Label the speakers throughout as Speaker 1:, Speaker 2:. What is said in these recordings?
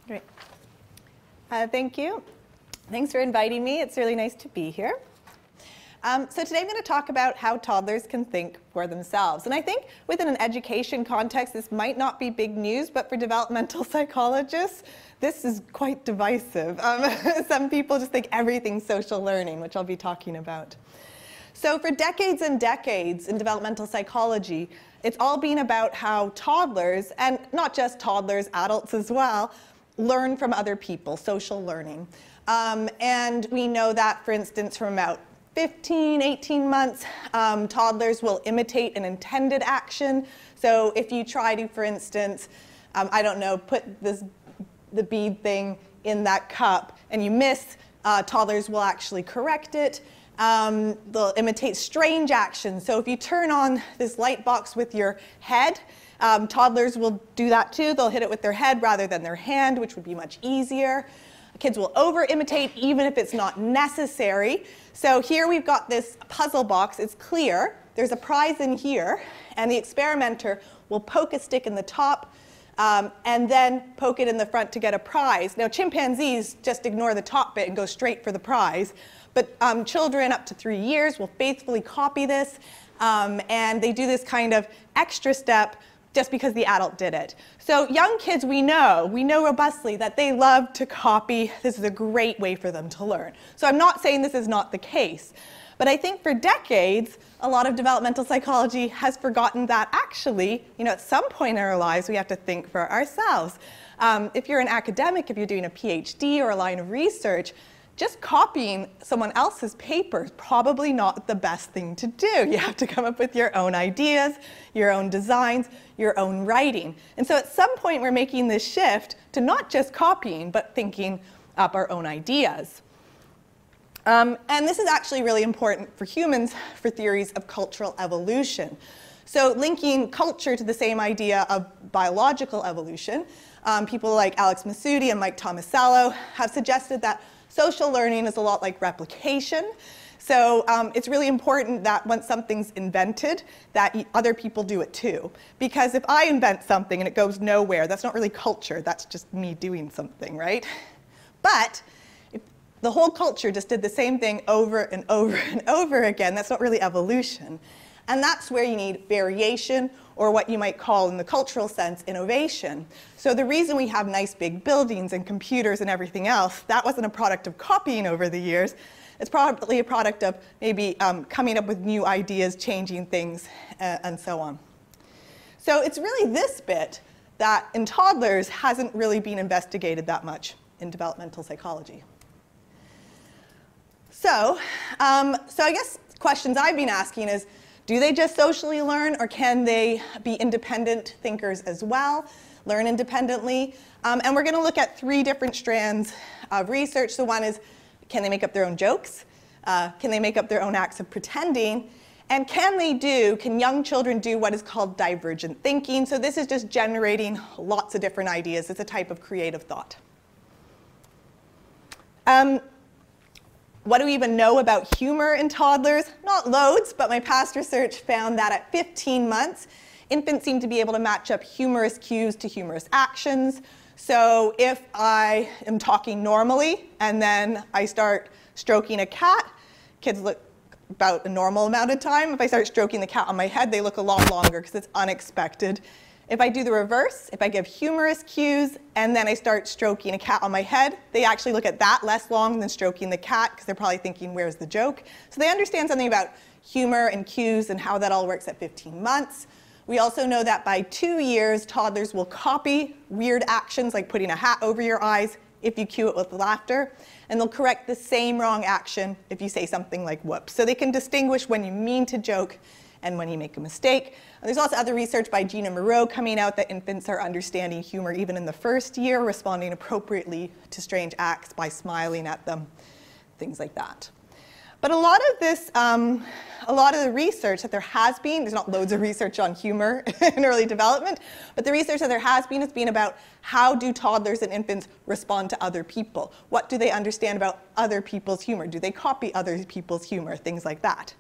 Speaker 1: Great. Thank you. Thanks for inviting me. It's really nice to be here. So today I'm going to talk about how toddlers can think for themselves. And I think within an education context, this might not be big news, but for developmental psychologists, this is quite divisive. Some people just think everything's social learning, which I'll be talking about. So for decades and decades in developmental psychology, it's all been about how toddlers, and not just toddlers, adults as well, learn from other people, social learning. And we know that, for instance, from about 15, 18 months, toddlers will imitate an intended action. So if you try to, for instance, I don't know, put the bead thing in that cup and you miss, toddlers will actually correct it. They'll imitate strange actions. So if you turn on this light box with your head, toddlers will do that too. They'll hit it with their head rather than their hand, which would be much easier. Kids will over-imitate even if it's not necessary. So here we've got this puzzle box. It's clear. There's a prize in here, and the experimenter will poke a stick in the top and then poke it in the front to get a prize. Now, chimpanzees just ignore the top bit and go straight for the prize. But children up to 3 years will faithfully copy this, and they do this kind of extra step just because the adult did it. So young kids, we know robustly that they love to copy. This is a great way for them to learn. So I'm not saying this is not the case. But I think for decades, a lot of developmental psychology has forgotten that actually, at some point in our lives, we have to think for ourselves. If you're an academic, if you're doing a PhD or a line of research, just copying someone else's paper is probably not the best thing to do. You have to come up with your own ideas, your own designs, your own writing. And so at some point, we're making this shift to not just copying, but thinking up our own ideas. And this is actually really important for humans for theories of cultural evolution. So linking culture to the same idea of biological evolution, people like Alex Massoudi and Mike Tomasello have suggested that social learning is a lot like replication. So it's really important that once something's invented, that other people do it too. Because if I invent something and it goes nowhere, that's not really culture. That's just me doing something, right? But if the whole culture just did the same thing over and over and over again, that's not really evolution. And that's where you need variation, or what you might call, in the cultural sense, innovation. So the reason we have nice big buildings and computers and everything else, that wasn't a product of copying over the years. It's probably a product of maybe coming up with new ideas, changing things, and so on. So it's really this bit that, in toddlers, hasn't really been investigated that much in developmental psychology. So I guess questions I've been asking is, do they just socially learn, or can they be independent thinkers as well, learn independently? And we're going to look at 3 different strands of research. So one is, can they make up their own jokes? Can they make up their own acts of pretending? And can young children do what is called divergent thinking? So this is just generating lots of different ideas. It's a type of creative thought. What do we even know about humor in toddlers? Not loads, but my past research found that at 15 months, infants seem to be able to match up humorous cues to humorous actions. So if I am talking normally and then I start stroking a cat, kids look about a normal amount of time. If I start stroking the cat on my head, they look a lot longer because it's unexpected. If I do the reverse, if I give humorous cues and then I start stroking a cat on my head, they actually look at that less long than stroking the cat because they're probably thinking, where's the joke? So they understand something about humor and cues and how that all works at 15 months. We also know that by 2 years, toddlers will copy weird actions like putting a hat over your eyes if you cue it with laughter. And they'll correct the same wrong action if you say something like whoops. So they can distinguish when you mean to joke and when you make a mistake. And there's also other research by Gina Moreau coming out that infants are understanding humor even in the first year, responding appropriately to strange acts by smiling at them, things like that. But a lot of this, a lot of the research that there has been, there's not loads of research on humor in early development, but the research that there has been about how do toddlers and infants respond to other people? What do they understand about other people's humor? Do they copy other people's humor? Things like that.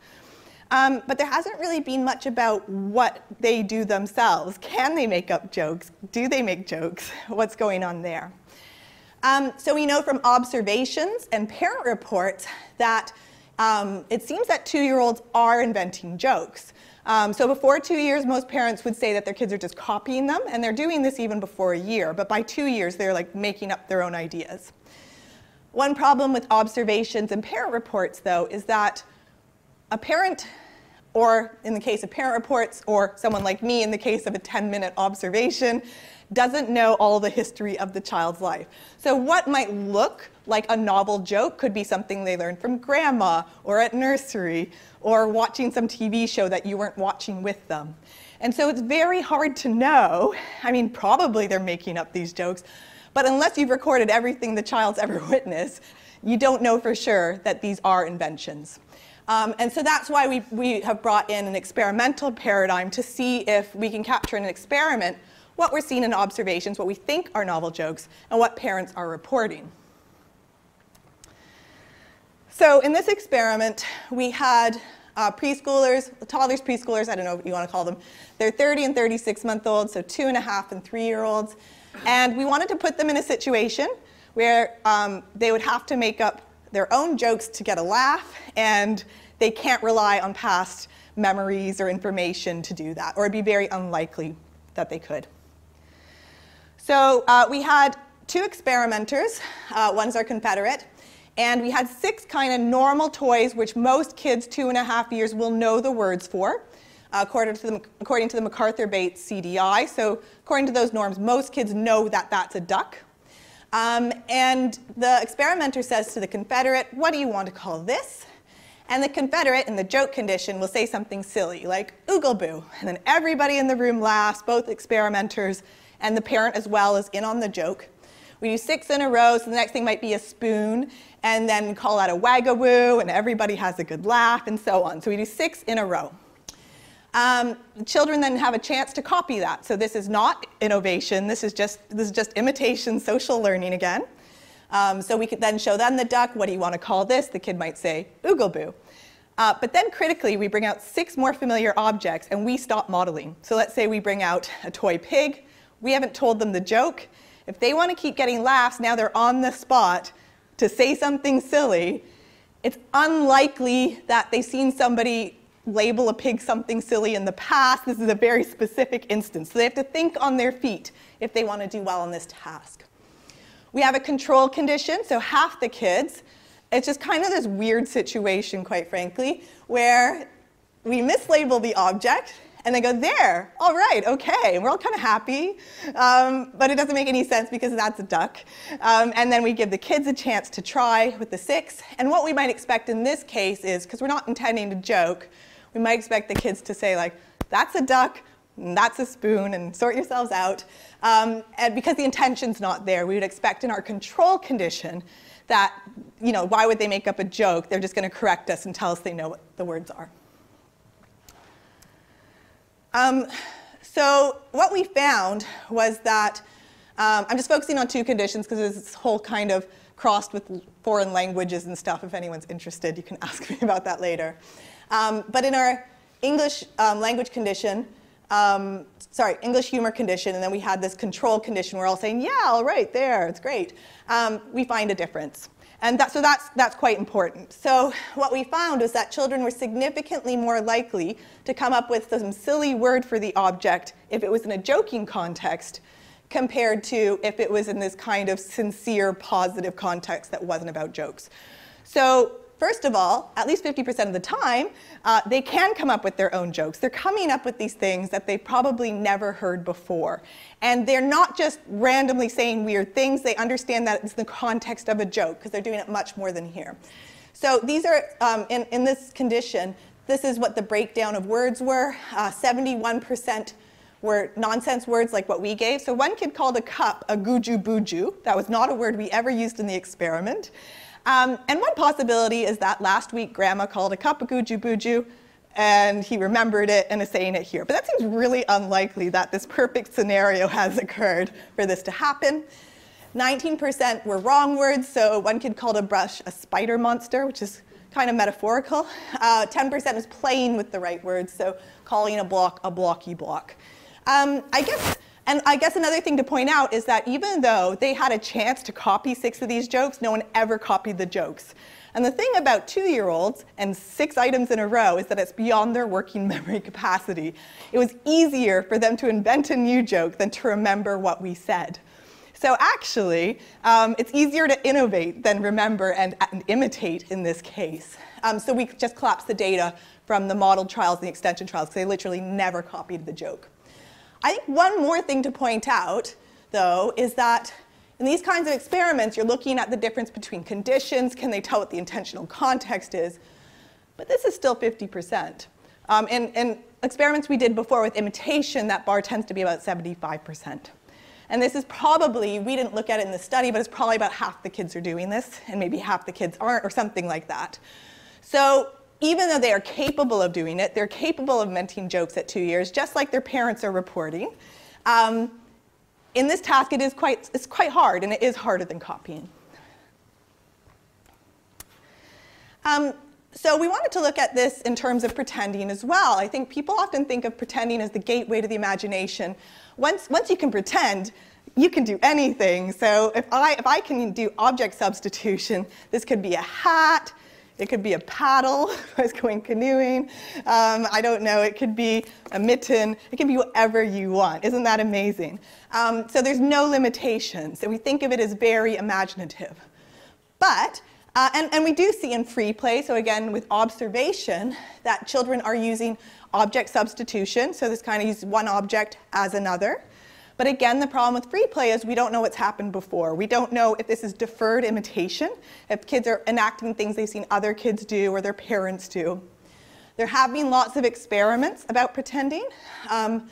Speaker 1: But there hasn't really been much about what they do themselves. Can they make up jokes? Do they make jokes? What's going on there? So we know from observations and parent reports that it seems that 2-year-olds are inventing jokes. So before 2 years, most parents would say that their kids are just copying them, and they're doing this even before a year. But by 2 years, they're like making up their own ideas. One problem with observations and parent reports, though, is that a parent, or in the case of parent reports, or someone like me in the case of a 10-minute observation, doesn't know all the history of the child's life. So what might look like a novel joke could be something they learned from grandma, or at nursery, or watching some TV show that you weren't watching with them. And so it's very hard to know. I mean, probably they're making up these jokes, but unless you've recorded everything the child's ever witnessed, you don't know for sure that these are inventions. And so that's why we have brought in an experimental paradigm to see if we can capture in an experiment what we're seeing in observations, what we think are novel jokes, and what parents are reporting. So in this experiment, we had preschoolers, toddlers, preschoolers, I don't know what you want to call them. They're 30 and 36-month-olds, so 2.5 and 3-year-olds. And we wanted to put them in a situation where they would have to make up their own jokes to get a laugh, and they can't rely on past memories or information to do that, or it'd be very unlikely that they could. So we had 2 experimenters. One's our Confederate. And we had 6 kind of normal toys, which most kids 2.5 years will know the words for, according to the MacArthur-Bates CDI. So according to those norms, most kids know that that's a duck. And the experimenter says to the Confederate, what do you want to call this? And the Confederate, in the joke condition, will say something silly, like oogle-boo. And then everybody in the room laughs, both experimenters and the parent as well is in on the joke. We do 6 in a row, so the next thing might be a spoon, and then call out a wagawoo, and everybody has a good laugh, and so on. So we do 6 in a row. The children then have a chance to copy that. So this is not innovation. This is just imitation, social learning again. So we could then show them the duck. What do you want to call this? The kid might say oogle-boo. But then critically, we bring out 6 more familiar objects, and we stop modeling. So let's say we bring out a toy pig. We haven't told them the joke. If they want to keep getting laughs, now they're on the spot to say something silly. It's unlikely that they've seen somebody label a pig something silly in the past. This is a very specific instance. So they have to think on their feet if they want to do well on this task. We have a control condition, so half the kids. It's just kind of this weird situation, quite frankly, where we mislabel the object, and they go, there, all right, okay. And we're all kind of happy, but it doesn't make any sense because that's a duck. And then we give the kids a chance to try with the 6. And what we might expect in this case is, because we're not intending to joke, we might expect the kids to say, like, that's a duck, and that's a spoon, and sort yourselves out. And because the intention's not there, we would expect in our control condition that, you know, why would they make up a joke? They're just going to correct us and tell us they know what the words are. So what we found was that, I'm just focusing on 2 conditions because there's this whole kind of crossed with foreign languages and stuff. If anyone's interested, you can ask me about that later. But in our English language condition, English humor condition, and then we had this control condition. We're all saying, yeah, all right, there, it's great. We find a difference. And so that's quite important. So what we found was that children were significantly more likely to come up with some silly word for the object if it was in a joking context compared to if it was in this kind of sincere, positive context that wasn't about jokes. So first of all, at least 50% of the time, they can come up with their own jokes. They're coming up with these things that they've probably never heard before. And they're not just randomly saying weird things. They understand that it's the context of a joke, because they're doing it much more than here. So these are, in this condition, this is what the breakdown of words were. 71% were nonsense words like what we gave. So one kid called a cup a guju-buju. That was not a word we ever used in the experiment. And one possibility is that last week grandma called a cup a guju-buju, and he remembered it and is saying it here. But that seems really unlikely that this perfect scenario has occurred for this to happen. 19% were wrong words, so one kid called a brush a spider monster, which is kind of metaphorical. 10% is playing with the right words, so calling a block a blocky block. I guess And I guess another thing to point out is that even though they had a chance to copy 6 of these jokes, no one ever copied the jokes. And the thing about 2-year-olds and 6 items in a row is that it's beyond their working memory capacity. It was easier for them to invent a new joke than to remember what we said. So actually, it's easier to innovate than remember and imitate in this case. So we just collapsed the data from the model trials and the extension trials because they literally never copied the joke. I think one more thing to point out, though, is that in these kinds of experiments, you're looking at the difference between conditions. Can they tell what the intentional context is? But this is still 50%. In experiments we did before with imitation, that bar tends to be about 75%. And this is probably, we didn't look at it in the study, but it's probably about half the kids are doing this, and maybe half the kids aren't, or something like that. So even though they are capable of doing it, they're capable of inventing jokes at 2 years, just like their parents are reporting. In this task, it's quite hard, and it is harder than copying. So we wanted to look at this in terms of pretending as well. I think people often think of pretending as the gateway to the imagination. Once you can pretend, you can do anything. So if I can do object substitution, this could be a hat. It could be a paddle if I was going canoeing. I don't know, it could be a mitten. It can be whatever you want. Isn't that amazing? So there's no limitations. So we think of it as very imaginative. But, and we do see in free play, so again with observation, that children are using object substitution. So this kind of uses one object as another. But again, the problem with free play is we don't know what's happened before. We don't know if this is deferred imitation, if kids are enacting things they've seen other kids do or their parents do. There have been lots of experiments about pretending. And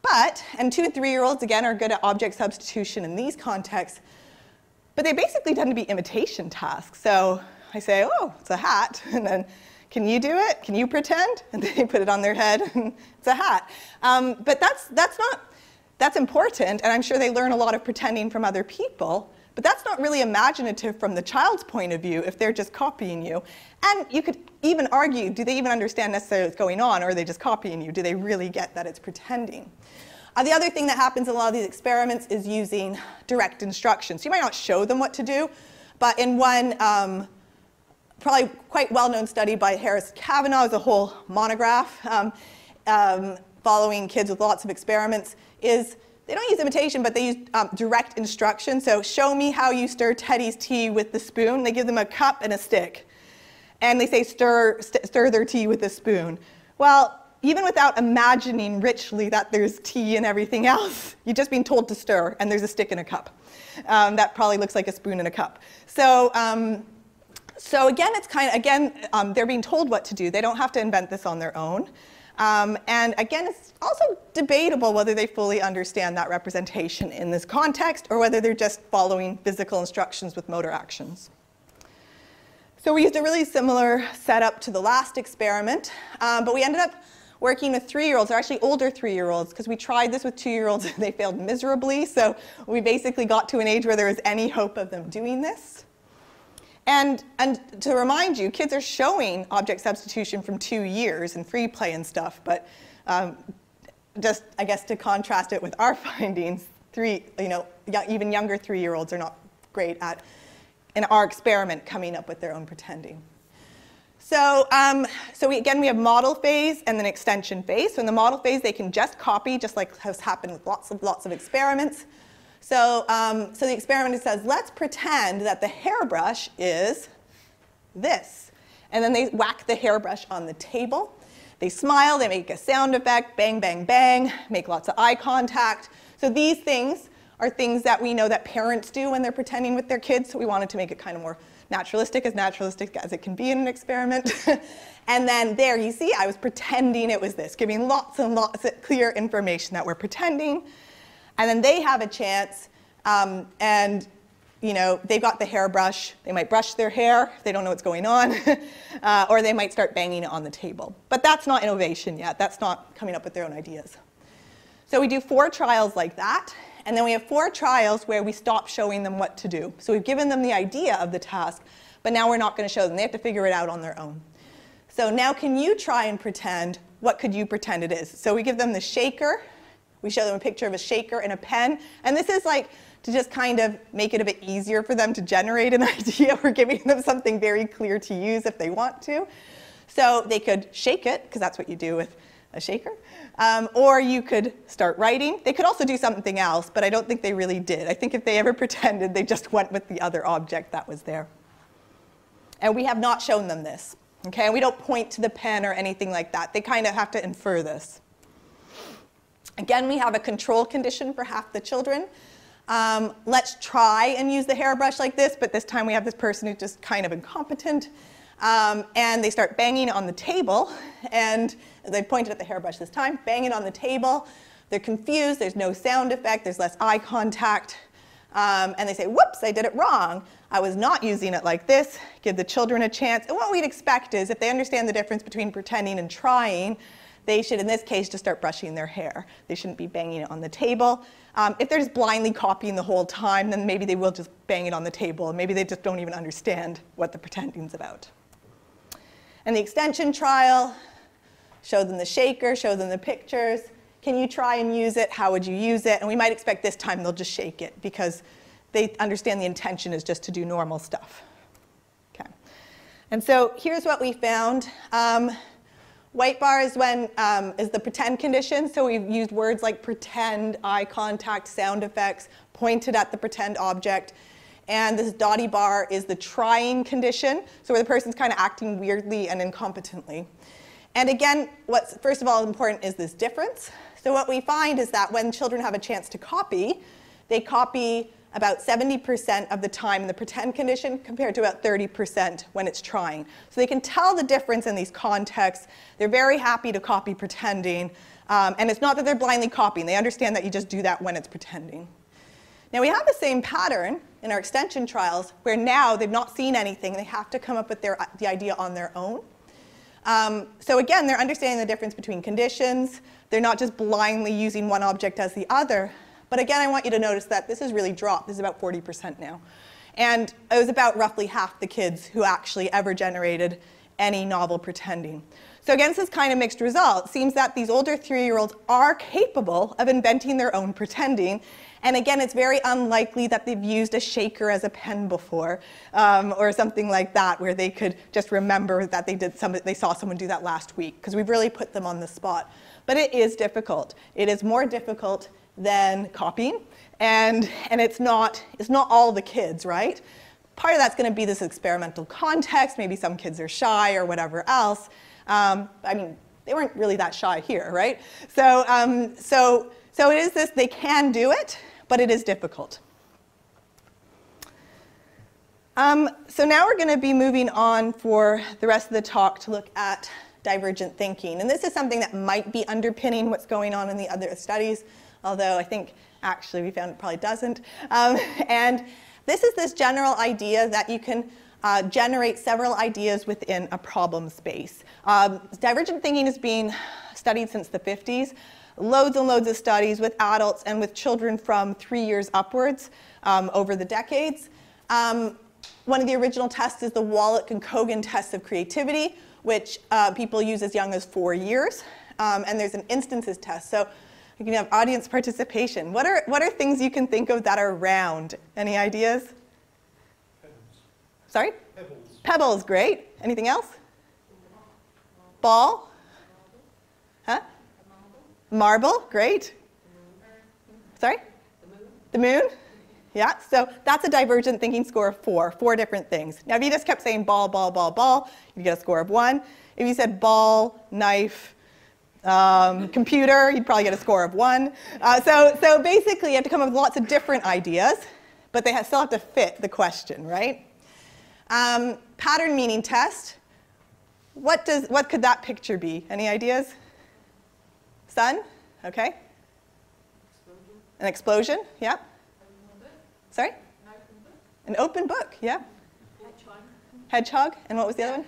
Speaker 1: 2- and 3-year-olds, again, are good at object substitution in these contexts. But they basically tend to be imitation tasks. So I say, oh, it's a hat. And then, can you do it? Can you pretend? And they put it on their head, and it's a hat. But that's important, and I'm sure they learn a lot of pretending from other people, but that's not really imaginative from the child's point of view if they're just copying you. And you could even argue, do they even understand necessarily what's going on, or are they just copying you? Do they really get that it's pretending? The other thing that happens in a lot of these experiments is using direct instructions. You might not show them what to do, but in one probably quite well-known study by Harris Kavanaugh, is a whole monograph following kids with lots of experiments, is they don't use imitation, but they use direct instruction. So show me how you stir Teddy's tea with the spoon. They give them a cup and a stick. And they say stir their tea with a spoon. Well, even without imagining richly that there's tea and everything else, you've just been told to stir, and there's a stick in a cup. That probably looks like a spoon in a cup. So again, it's they're being told what to do. They don't have to invent this on their own. And again, it's also debatable whether they fully understand that representation in this context or whether they're just following physical instructions with motor actions. So we used a really similar setup to the last experiment, but we ended up working with 3-year-olds, or actually older 3-year-olds, because we tried this with 2-year-olds and they failed miserably. So we basically got to an age where there was any hope of them doing this. And to remind you, kids are showing object substitution from 2 years in free play and stuff, but just, I guess, to contrast it with our findings, even younger 3-year-olds are not great at, in our experiment, coming up with their own pretending. So, again, we have model phase and then extension phase. So in the model phase, they can just copy, just like has happened with lots of experiments. So the experiment says, let's pretend that the hairbrush is this. And then they whack the hairbrush on the table. They smile, they make a sound effect, bang, bang, bang, make lots of eye contact. So these things are things that we know that parents do when they're pretending with their kids. So we wanted to make it kind of more naturalistic as it can be in an experiment. And then there, you see, I was pretending it was this, giving lots and lots of clear information that we're pretending. And then they have a chance, and they've got the hairbrush. They might brush their hair if they don't know what's going on, or they might start banging it on the table. But that's not innovation yet. That's not coming up with their own ideas. So we do 4 trials like that, and then we have 4 trials where we stop showing them what to do. So we've given them the idea of the task, but now we're not going to show them. They have to figure it out on their own. So now can you try and pretend, what could you pretend it is? So we give them the shaker, We show them a picture of a shaker and a pen. And this is like to just kind of make it a bit easier for them to generate an idea. We're giving them something very clear to use if they want to. So they could shake it, because that's what you do with a shaker. Or you could start writing. They could also do something else, but I don't think they really did. I think if they ever pretended, they just went with the other object that was there. And we have not shown them this. Okay? And we don't point to the pen or anything like that. They kind of have to infer this. Again, we have a control condition for half the children. Let's try and use the hairbrush like this, but this time we have this person who's just kind of incompetent. And they start banging on the table, and they pointed at the hairbrush this time, banging on the table. They're confused, there's no sound effect, there's less eye contact. And they say, whoops, I did it wrong. I was not using it like this. Give the children a chance. And what we'd expect is if they understand the difference between pretending and trying, they should, in this case, just start brushing their hair. They shouldn't be banging it on the table. If they're just blindly copying the whole time, then maybe they will just bang it on the table, and maybe they just don't even understand what the pretending's about. And the extension trial, show them the shaker, show them the pictures. Can you try and use it? How would you use it? And we might expect this time they'll just shake it, because they understand the intention is just to do normal stuff. Okay. And so here's what we found. White bar is is the pretend condition. So we've used words like pretend, eye contact, sound effects, pointed at the pretend object. And this dotty bar is the trying condition, so where the person's kind of acting weirdly and incompetently. And again, what's first of all important is this difference. So what we find is that when children have a chance to copy, they copy about 70% of the time in the pretend condition compared to about 30% when it's trying. So they can tell the difference in these contexts. They're very happy to copy pretending. And it's not that they're blindly copying. They understand that you just do that when it's pretending. Now we have the same pattern in our extension trials where now they've not seen anything. They have to come up with the idea on their own. So again, they're understanding the difference between conditions. They're not just blindly using one object as the other. But again, I want you to notice that this has really dropped. This is about 40% now. And it was about roughly half the kids who actually ever generated any novel pretending. So against this kind of mixed result, it seems that these older 3-year-olds are capable of inventing their own pretending. And again, it's very unlikely that they've used a shaker as a pen before, or something like that, where they could just remember that they saw someone do that last week, because we've really put them on the spot. But it is difficult. It is more difficult than copying, and it's not all the kids, right? Part of that's going to be this experimental context. Maybe some kids are shy or whatever else. I mean, they weren't really that shy here, right? So it is this, they can do it, but it is difficult. So now we're going to be moving on for the rest of the talk to look at divergent thinking. And this is something that might be underpinning what's going on in the other studies, although I think actually we found it probably doesn't. And this is this general idea that you can generate several ideas within a problem space. Divergent thinking is being studied since the 50s. Loads and loads of studies with adults and with children from 3 years upwards over the decades. One of the original tests is the Wallach and Cogan test of creativity, which people use as young as 4 years. And there's an instances test. So you can have audience participation. What are things you can think of that are round? Any ideas?
Speaker 2: Pebbles.
Speaker 1: Sorry?
Speaker 2: Pebbles.
Speaker 1: Pebbles, great. Anything else? Ball? Huh? Marble, great. Sorry? The moon? Yeah, so that's a divergent thinking score of 4 different things. Now if you just kept saying ball, ball, ball, ball, you'd get a score of 1. If you said ball, knife, computer, you'd probably get a score of 1. So basically you have to come up with lots of different ideas, but they still have to fit the question, right? Pattern meaning test. What could that picture be? Any ideas? Sun? Okay.
Speaker 3: Explosion.
Speaker 1: An explosion? Yeah. Sorry? An open book, yeah.
Speaker 3: Hedgehog.
Speaker 1: Hedgehog, and what was the other one?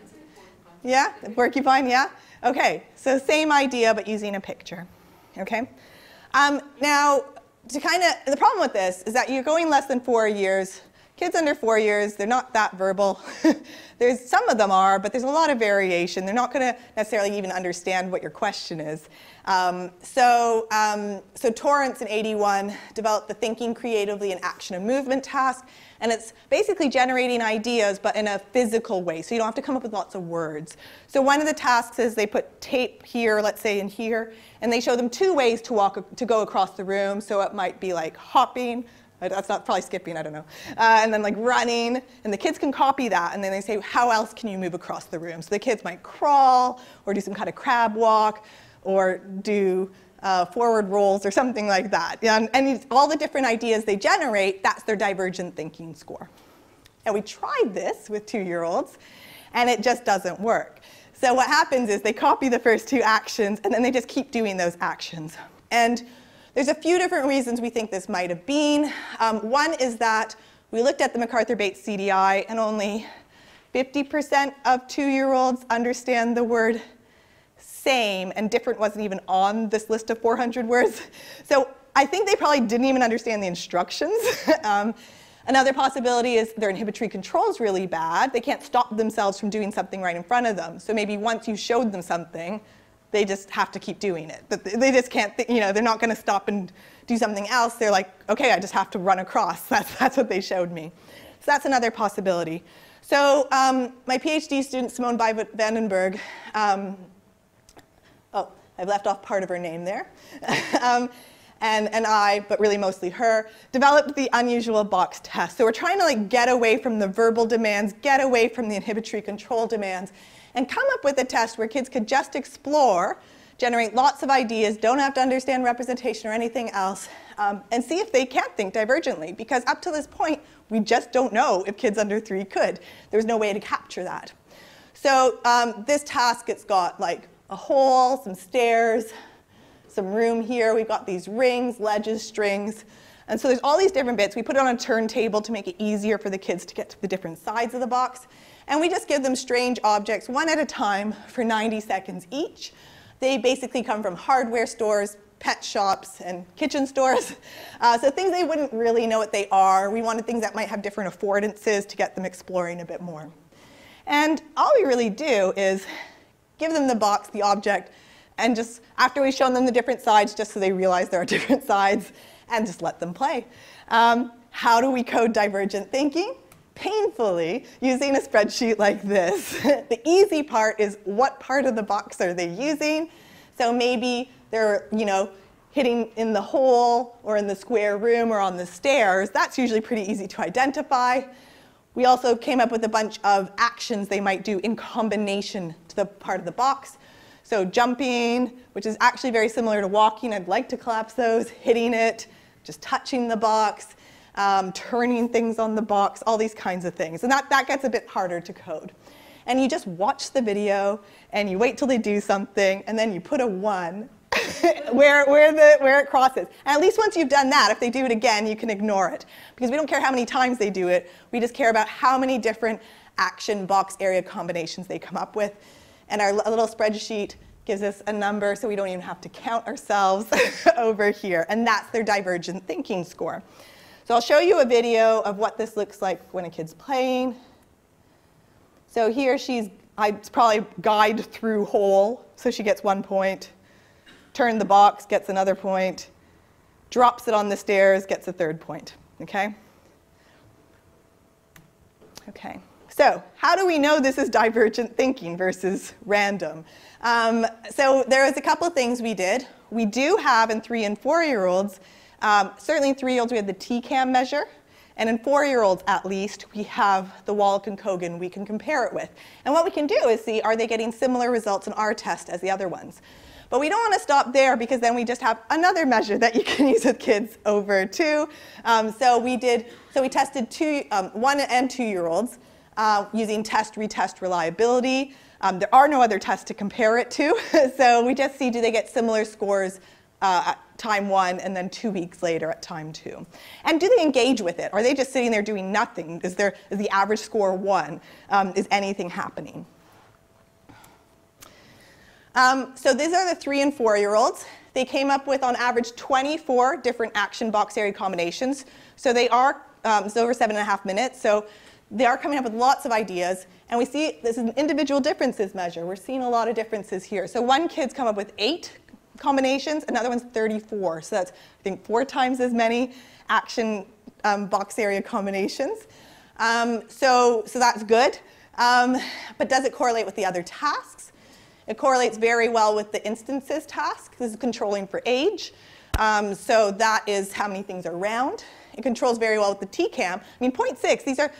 Speaker 1: Yeah, the porcupine, yeah. Okay, so same idea, but using a picture, okay? Now, the problem with this is that you're going less than 4 years. kids under 4 years, they're not that verbal. Some of them are, but there's a lot of variation. They're not going to necessarily even understand what your question is. So Torrance in 81 developed the thinking creatively in action and movement task. And it's basically generating ideas, but in a physical way. So you don't have to come up with lots of words. So one of the tasks is they put tape here, let's say in here, and they show them 2 ways to go across the room. So it might be like hopping. That's not probably skipping, I don't know. And then like running, and the kids can copy that, and then they say, how else can you move across the room? So the kids might crawl, or do some kind of crab walk, or do forward rolls, or something like that. And all the different ideas they generate, that's their divergent thinking score. And we tried this with 2-year-olds, and it just doesn't work. So what happens is they copy the first 2 actions, and then they just keep doing those actions. And there's a few different reasons we think this might have been. One is that we looked at the MacArthur-Bates CDI, and only 50% of 2-year-olds understand the word same, and different wasn't even on this list of 400 words. So I think they probably didn't even understand the instructions. Another possibility is their inhibitory control is really bad. They can't stop themselves from doing something right in front of them. So maybe once you showed them something, they just have to keep doing it. But they just can't, they're not going to stop and do something else. They're like, OK, I just have to run across. That's what they showed me. So that's another possibility. So my PhD student, Simone Vandenberg, oh, I've left off part of her name there, and I, but really mostly her, developed the unusual box test. So we're trying to get away from the verbal demands, get away from the inhibitory control demands, and come up with a test where kids could just explore, generate lots of ideas, don't have to understand representation or anything else, and see if they can think divergently. Because up to this point, we just don't know if kids under 3 could. There's no way to capture that. So this task, it's got a hole, some stairs, some room here. We've got these rings, ledges, strings. And so there's all these different bits. We put it on a turntable to make it easier for the kids to get to the different sides of the box. And we just give them strange objects, 1 at a time, for 90 seconds each. They basically come from hardware stores, pet shops, and kitchen stores. So things they wouldn't really know what they are. We wanted things that might have different affordances to get them exploring a bit more. And all we really do is give them the box, the object, and just after we've shown them the different sides, just so they realize there are different sides, and just let them play. How do we code divergent thinking? Painfully, using a spreadsheet like this. The easy part is what part of the box are they using? So maybe they're hitting in the hole, or in the square room, or on the stairs. That's usually pretty easy to identify. We also came up with a bunch of actions they might do in combination to the part of the box. So jumping, which is actually very similar to walking. I'd like to collapse those. Hitting it, just touching the box, turning things on the box, all these kinds of things. And that gets a bit harder to code. And you just watch the video, and you wait till they do something, and then you put a 1 where it crosses. And at least once you've done that, if they do it again, you can ignore it. Because we don't care how many times they do it. We just care about how many different action box area combinations they come up with. And our little spreadsheet gives us a number, so we don't even have to count ourselves over here. And that's their divergent thinking score. So I'll show you a video of what this looks like when a kid's playing. So here I'd probably guide through hole, so she gets 1 point. Turn the box, gets another point. Drops it on the stairs, gets a 3rd point. Okay? Okay. So how do we know this is divergent thinking versus random? So there was a couple of things we did. We do have in 3- and 4-year-olds, certainly in 3-year-olds we had the TCAM measure. And in 4-year-olds at least, we have the Wallach and Cogan we can compare it with. And what we can do is see, are they getting similar results in our test as the other ones? But we don't want to stop there, because then we just have another measure that you can use with kids over 2. So we tested 1- and 2-year-olds using test, retest reliability. There are no other tests to compare it to. So we just see, do they get similar scores at time 1 and then 2 weeks later at time 2. And do they engage with it? Are they just sitting there doing nothing? Is the average score 1? Is anything happening? So these are the 3- and 4-year-olds. They came up with, on average, 24 different action box area combinations. So they are It's over 7.5 minutes. So they are coming up with lots of ideas. And we see this is an individual differences measure. We're seeing a lot of differences here. So one kid's come up with 8 combinations, another one's 34. So that's, I think, 4 times as many action box area combinations. So that's good. But does it correlate with the other tasks? It correlates very well with the instances task. This is controlling for age. So that is how many things are round. It controls very well with the TCAM. I mean, 0.6,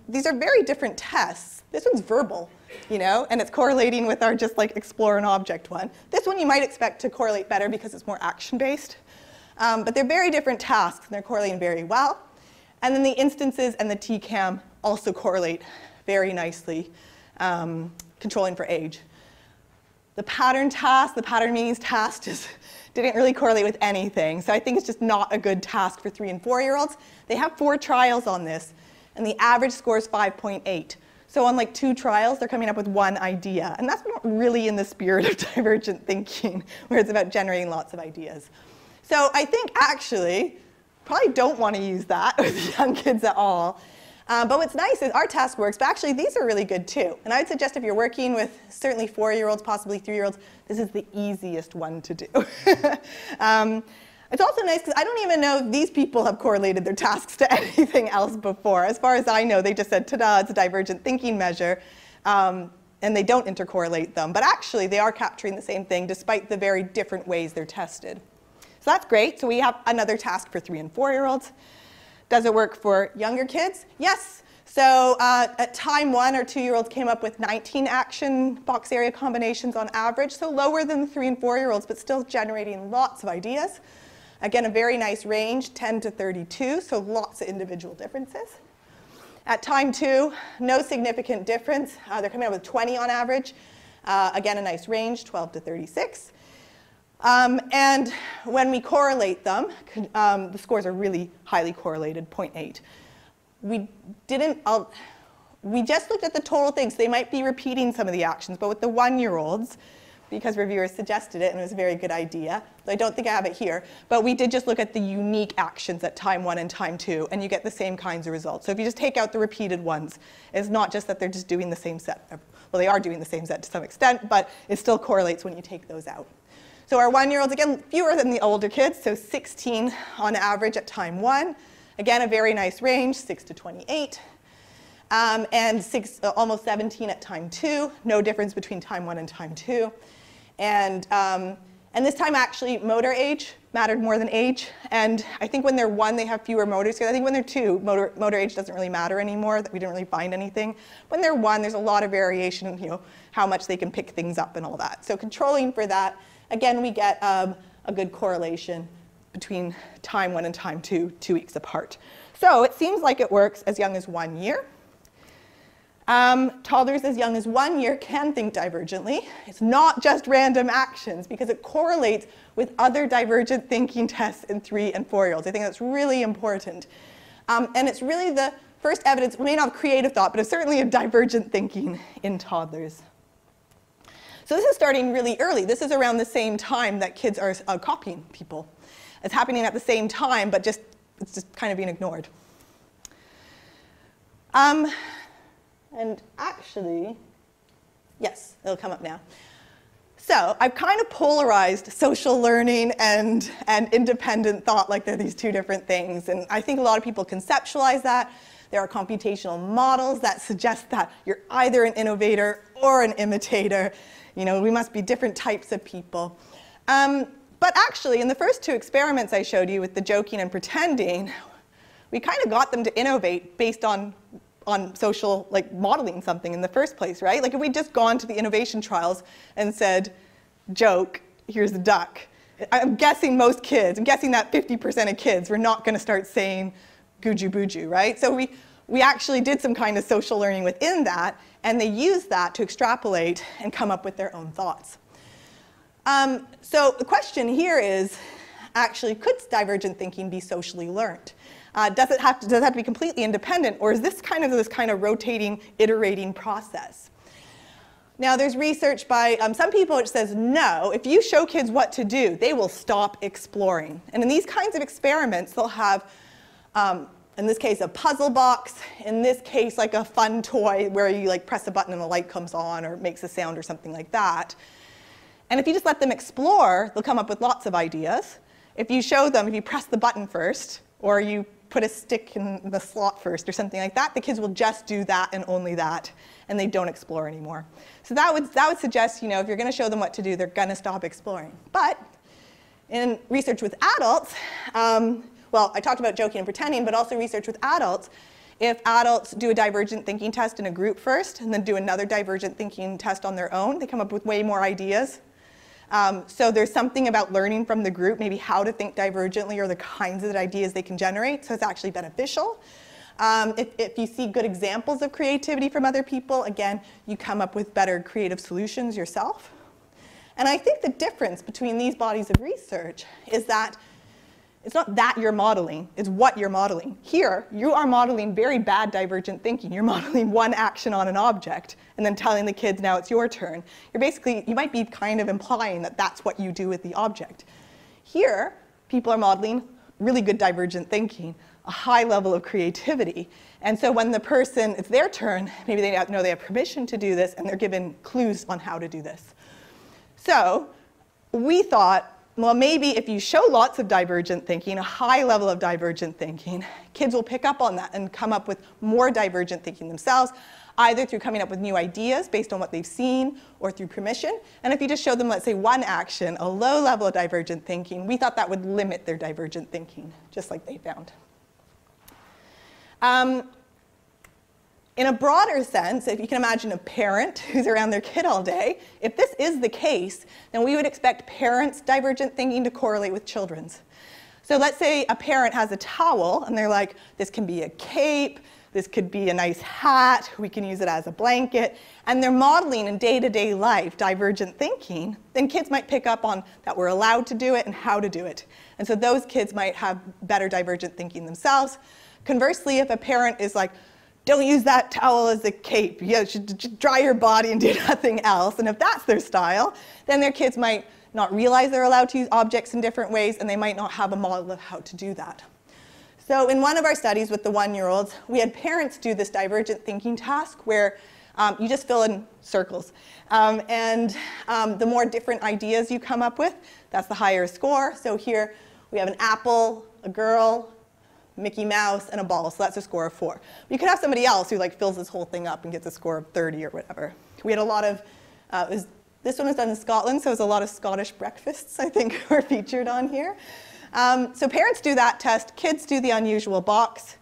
Speaker 1: these are very different tests. This one's verbal, and it's correlating with our just like explore an object one. This one you might expect to correlate better because it's more action-based. But they're very different tasks, and they're correlating very well. And then the instances and the TCAM also correlate very nicely, controlling for age. The pattern task, the pattern meanings task just didn't really correlate with anything. So I think it's just not a good task for 3- and 4-year-olds. They have 4 trials on this, and the average score is 5.8. So on like 2 trials, they're coming up with 1 idea. And that's not really in the spirit of divergent thinking, where it's about generating lots of ideas. So I think actually, probably don't want to use that with young kids at all. But what's nice is our task works, but actually these are really good too. And I would suggest if you're working with certainly 4-year-olds, possibly 3-year-olds, this is the easiest one to do. It's also nice because I don't even know if these people have correlated their tasks to anything else before. As far as I know, they just said, ta-da, it's a divergent thinking measure, and they don't intercorrelate them. But actually, they are capturing the same thing despite the very different ways they're tested. So that's great. So we have another task for 3- and 4-year-olds. Does it work for younger kids? Yes. So at time 1, our 2-year-olds came up with 19 action box area combinations on average, so lower than the 3- and 4-year-olds, but still generating lots of ideas. Again, a very nice range, 10 to 32, so lots of individual differences. At time 2, no significant difference. They're coming up with 20 on average. Again, a nice range, 12 to 36. And when we correlate them, the scores are really highly correlated, 0.8. We just looked at the total things. They might be repeating some of the actions, but with the 1-year-olds, because reviewers suggested it and it was a very good idea, so I don't think I have it here, but we did just look at the unique actions at time 1 and time 2, and you get the same kinds of results. So if you just take out the repeated ones, it's not just that they're just doing the same set. Well, they are doing the same set to some extent, but it still correlates when you take those out. So our 1-year-olds, again, fewer than the older kids, so 16 on average at time 1. Again, a very nice range, 6 to 28. And almost 17 at time 2. No difference between time 1 and time 2. And this time, actually, motor age mattered more than age. And I think when they're 1, they have fewer motor skills. I think when they're 2, motor age doesn't really matter anymore. That we didn't really find anything. When they're 1, there's a lot of variation in how much they can pick things up and all that. So controlling for that, again, we get a good correlation between time 1 and time 2, 2 weeks apart. So it seems like it works as young as 1 year. Toddlers as young as 1 year can think divergently. It's not just random actions because it correlates with other divergent thinking tests in 3- and 4-year-olds. I think that's really important. And it's really the first evidence, we may not have creative thought, but it's certainly a divergent thinking in toddlers. So this is starting really early. This is around the same time that kids are copying people. It's happening at the same time, but it's just kind of being ignored. And actually, yes, it'll come up now. So I've kind of polarized social learning and independent thought like they're these 2 different things. And I think a lot of people conceptualize that. There are computational models that suggest that you're either an innovator or an imitator. We must be different types of people. But actually, in the first 2 experiments I showed you with the joking and pretending, we kind of got them to innovate based on social, like modeling something in the first place, right? Like if we'd just gone to the innovation trials and said, joke, here's a duck. I'm guessing most kids, I'm guessing that 50% of kids were not going to start saying gooju booju, right? So we actually did some kind of social learning within that, and they used that to extrapolate and come up with their own thoughts. So the question here is, actually, could divergent thinking be socially learned? Does it have to be completely independent, or is this kind of rotating, iterating process? Now, there's research by some people which says no. If you show kids what to do, they will stop exploring. And in these kinds of experiments, they'll have In this case, a puzzle box. In this case, like a fun toy where you like press a button and the light comes on or makes a sound or something like that. And if you just let them explore, they'll come up with lots of ideas. If you show them, if you press the button first, or you put a stick in the slot first or something like that, the kids will just do that and only that, and they don't explore anymore. So that would suggest, you know, if you're going to show them what to do, they're going to stop exploring. But in research with adults, well, I talked about joking and pretending, but also research with adults, if adults do a divergent thinking test in a group first and then do another divergent thinking test on their own, they come up with way more ideas. So there's something about learning from the group, maybe how to think divergently or the kinds of ideas they can generate, so it's actually beneficial. If you see good examples of creativity from other people, again, you come up with better creative solutions yourself. And I think the difference between these bodies of research is that it's not that you're modeling, it's what you're modeling. Here, you are modeling very bad divergent thinking. You're modeling one action on an object and then telling the kids, now it's your turn. You're basically, you might be kind of implying that that's what you do with the object. Here, people are modeling really good divergent thinking, a high level of creativity. And so when the person, it's their turn, maybe they know they have permission to do this and they're given clues on how to do this. So we thought, well, maybe if you show lots of divergent thinking, a high level of divergent thinking, kids will pick up on that and come up with more divergent thinking themselves, either through coming up with new ideas based on what they've seen or through permission. And if you just show them, let's say, one action, a low level of divergent thinking, we thought that would limit their divergent thinking, just like they found. In a broader sense, if you can imagine a parent who's around their kid all day, if this is the case, then we would expect parents' divergent thinking to correlate with children's. So let's say a parent has a towel, and they're like, this can be a cape, this could be a nice hat, we can use it as a blanket, and they're modeling in day-to-day life divergent thinking, then kids might pick up on that we're allowed to do it and how to do it. And so those kids might have better divergent thinking themselves. Conversely, if a parent is like, don't use that towel as a cape. You should dry your body and do nothing else. And if that's their style, then their kids might not realize they're allowed to use objects in different ways, and they might not have a model of how to do that. So in one of our studies with the 1-year-olds, we had parents do this divergent thinking task where you just fill in circles. The more different ideas you come up with, that's the higher score. So here we have an apple, a girl, Mickey Mouse, and a ball, so that's a score of 4. You could have somebody else who like fills this whole thing up and gets a score of 30 or whatever. We had a lot of, this one was done in Scotland, so it was a lot of Scottish breakfasts, I think, were featured on here. So parents do that test, kids do the unusual box.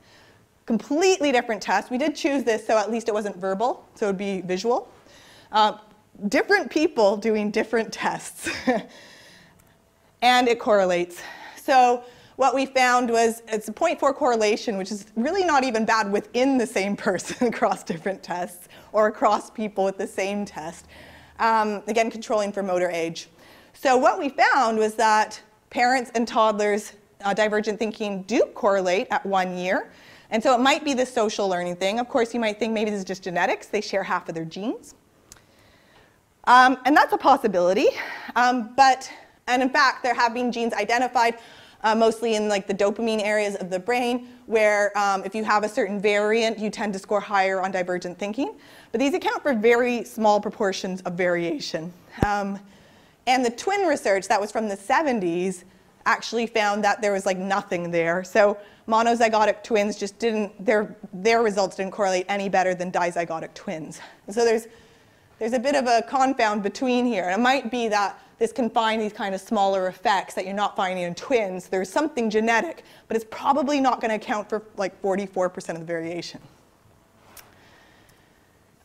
Speaker 1: Completely different test. We did choose this so at least it wasn't verbal, so it would be visual. Different people doing different tests. And it correlates. So what we found was it's a 0.4 correlation, which is really not even bad within the same person across different tests or across people with the same test. Again, controlling for motor age. So what we found was that parents and toddlers' divergent thinking do correlate at 1 year. And so it might be this social learning thing. Of course, you might think maybe this is just genetics. They share half of their genes. And that's a possibility. And in fact, there have been genes identified mostly in like the dopamine areas of the brain, where if you have a certain variant, you tend to score higher on divergent thinking. But these account for very small proportions of variation. And the twin research that was from the 70s actually found that there was like nothing there. So monozygotic twins just didn't, their results didn't correlate any better than dizygotic twins. And so there's a bit of a confound between here. And it might be that this can find these kind of smaller effects that you're not finding in twins. There's something genetic, but it's probably not going to account for like 44% of the variation.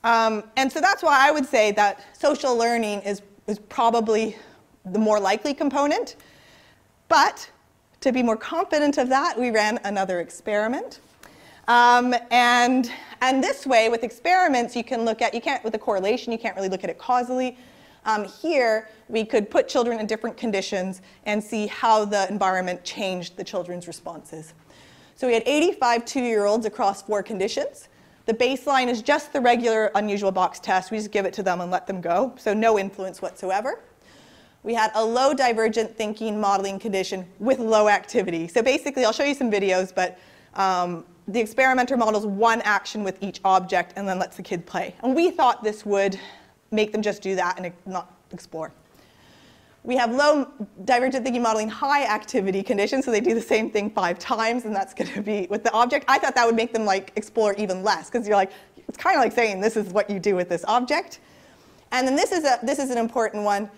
Speaker 1: And so that's why I would say that social learning is probably the more likely component. But to be more confident of that, we ran another experiment. And this way, with experiments, you can look at, with a correlation, you can't really look at it causally. Here, we could put children in different conditions and see how the environment changed the children's responses. So we had 85 2-year-olds across 4 conditions. The baseline is just the regular unusual box test. We just give it to them and let them go, so no influence whatsoever. We had a low divergent thinking modeling condition with low activity. So basically, I'll show you some videos, but The experimenter models one action with each object and then lets the kid play. And we thought this would make them just do that and not explore. We have low divergent thinking modeling high activity conditions, so they do the same thing 5 times, and that's going to be with the object. I thought that would make them like explore even less, because you're like, it's kind of like saying this is what you do with this object. And then this is an important one.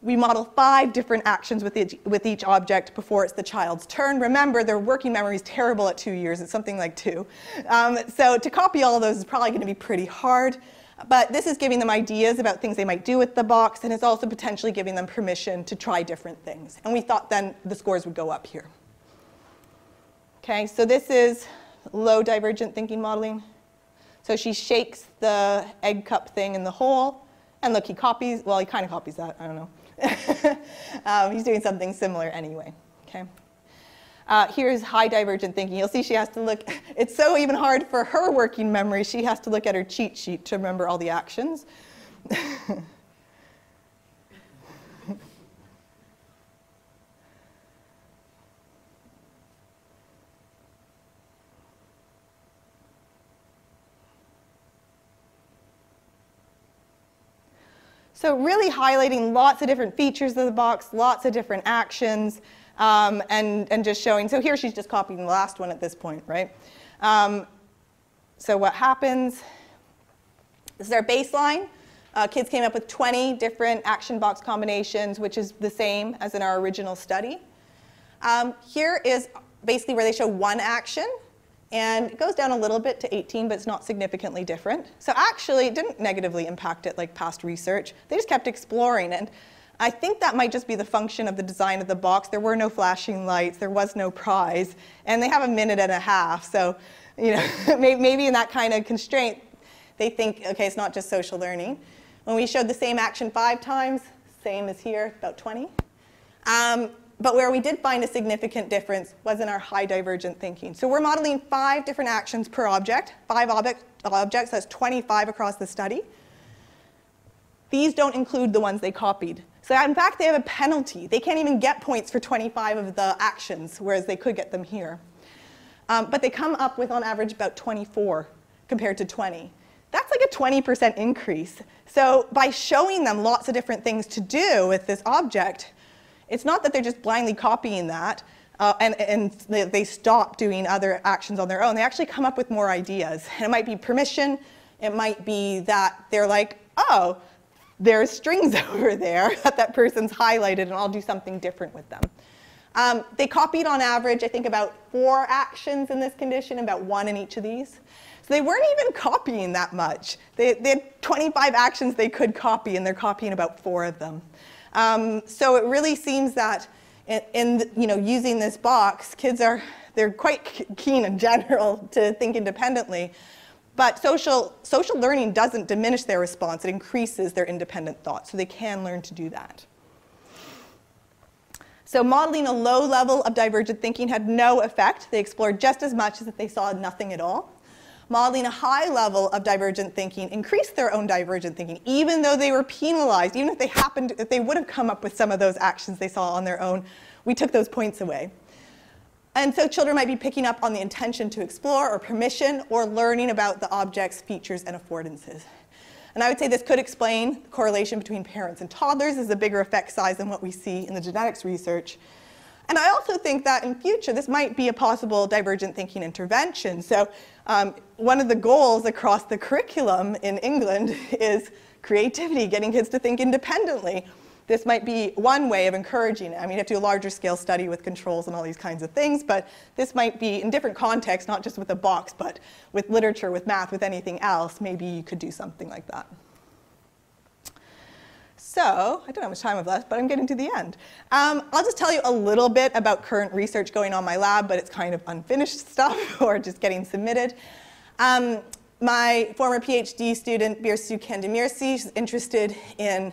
Speaker 1: We model 5 different actions with each object before it's the child's turn. Remember, their working memory is terrible at 2 years. It's something like 2. So to copy all of those is probably going to be pretty hard. But this is giving them ideas about things they might do with the box, and it's also potentially giving them permission to try different things. And we thought then the scores would go up here. Okay, so this is low divergent thinking modeling. So she shakes the egg cup thing in the hole, and look, he copies, well, he kind of copies that, I don't know. He's doing something similar anyway, okay? Here's high divergent thinking. You'll see she has to look, it's so even hard for her working memory, she has to look at her cheat sheet to remember all the actions. So really highlighting lots of different features of the box, lots of different actions. And just showing, so here she's just copying the last one at this point, right? So what happens, this is our baseline. Kids came up with 20 different action box combinations, which is the same as in our original study. Here is basically where they show one action, and it goes down a little bit to 18, but it's not significantly different. So actually, it didn't negatively impact it like past research. They just kept exploring, and I think that might just be the function of the design of the box. There were no flashing lights, there was no prize, and they have a minute and a half. So, you know, maybe in that kind of constraint, they think, okay, it's not just social learning. When we showed the same action 5 times, same as here, about 20. But where we did find a significant difference was in our high divergent thinking. So we're modeling 5 different actions per object, 5 objects, that's 25 across the study. These don't include the ones they copied. So in fact, they have a penalty. They can't even get points for 25 of the actions, whereas they could get them here. But they come up with, on average, about 24 compared to 20. That's like a 20% increase. So by showing them lots of different things to do with this object, it's not that they're just blindly copying that and they stop doing other actions on their own. They actually come up with more ideas. And it might be permission. It might be that they're like, oh, there's strings over there that person's highlighted, and I'll do something different with them. They copied on average, I think, about 4 actions in this condition, about 1 in each of these. So they weren't even copying that much. They had 25 actions they could copy, and they're copying about 4 of them. So it really seems that in using this box, kids they're quite keen in general to think independently. But social learning doesn't diminish their response. It increases their independent thought. So they can learn to do that. So modeling a low level of divergent thinking had no effect. They explored just as much as if they saw nothing at all. Modeling a high level of divergent thinking increased their own divergent thinking, even though they were penalized, even if they would have come up with some of those actions they saw on their own, we took those points away. And so children might be picking up on the intention to explore or permission or learning about the object's features and affordances. And I would say this could explain the correlation between parents and toddlers as a bigger effect size than what we see in the genetics research. And I also think that in future, this might be a possible divergent thinking intervention. So one of the goals across the curriculum in England is creativity, getting kids to think independently. This might be one way of encouraging it. I mean, you have to do a larger scale study with controls and all these kinds of things, but this might be in different contexts, not just with a box, but with literature, with math, with anything else. Maybe you could do something like that. So, I don't know how much time I've left, but I'm getting to the end. I'll just tell you a little bit about current research going on in my lab, but it's kind of unfinished stuff or just getting submitted. My former PhD student, Birsu Kandemirsi, is interested in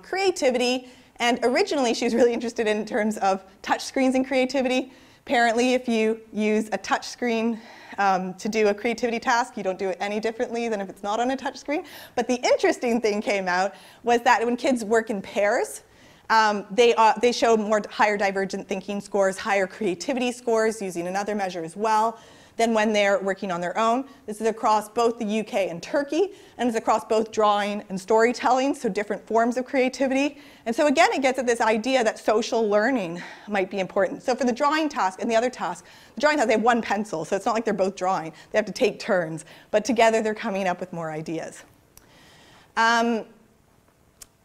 Speaker 1: creativity, and originally she was really interested in terms of touch screens and creativity. Apparently, if you use a touch screen to do a creativity task, you don't do it any differently than if it's not on a touch screen. But the interesting thing came out was that when kids work in pairs, They show higher divergent thinking scores, higher creativity scores using another measure as well than when they're working on their own. This is across both the UK and Turkey, and it's across both drawing and storytelling, so different forms of creativity. And so again, it gets at this idea that social learning might be important. So for the drawing task and the other task, the drawing task, they have one pencil, so it's not like they're both drawing. They have to take turns, but together they're coming up with more ideas.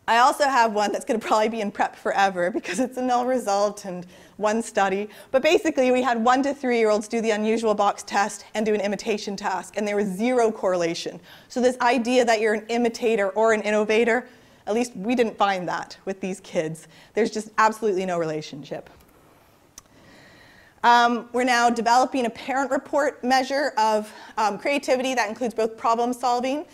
Speaker 1: I also have one that's going to probably be in prep forever because it's a null result and one study. But basically, we had 1 to 3-year-olds do the unusual box test and do an imitation task, and there was 0 correlation. So this idea that you're an imitator or an innovator, at least we didn't find that with these kids. There's just absolutely no relationship. We're now developing a parent report measure of creativity that includes both problem solving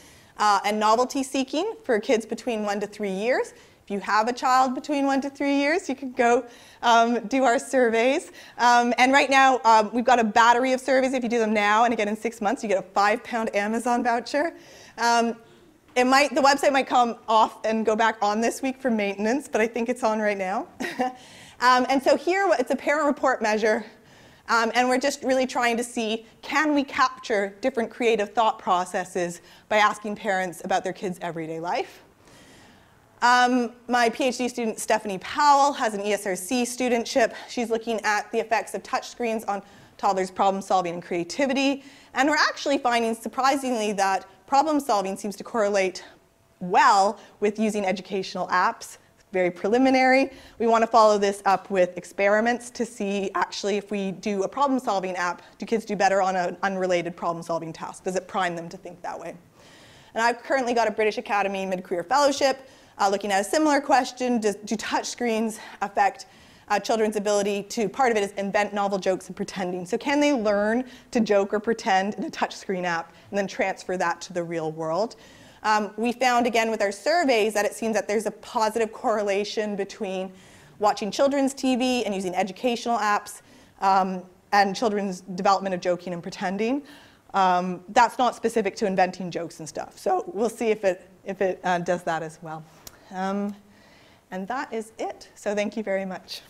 Speaker 1: and novelty seeking for kids between 1 to 3 years. If you have a child between 1 to 3 years, you can go do our surveys. And right now, we've got a battery of surveys. If you do them now, and again in 6 months, you get a £5 Amazon voucher. The website might come off and go back on this week for maintenance, but I think it's on right now. And so here, it's a parent report measure. And we're just really trying to see, can we capture different creative thought processes by asking parents about their kids' everyday life? My PhD student, Stephanie Powell, has an ESRC studentship. She's looking at the effects of touchscreens on toddlers' problem solving and creativity. And we're actually finding, surprisingly, that problem solving seems to correlate well with using educational apps. Very preliminary. We want to follow this up with experiments to see actually if we do a problem-solving app, do kids do better on an unrelated problem-solving task? Does it prime them to think that way? And I've currently got a British Academy mid-career fellowship looking at a similar question. Do touchscreens affect children's ability to, part of it is invent novel jokes and pretending. So can they learn to joke or pretend in a touchscreen app and then transfer that to the real world? We found, again, with our surveys that it seems that there's a positive correlation between watching children's TV and using educational apps and children's development of joking and pretending. That's not specific to inventing jokes and stuff. So we'll see if it does that as well. And that is it. So thank you very much.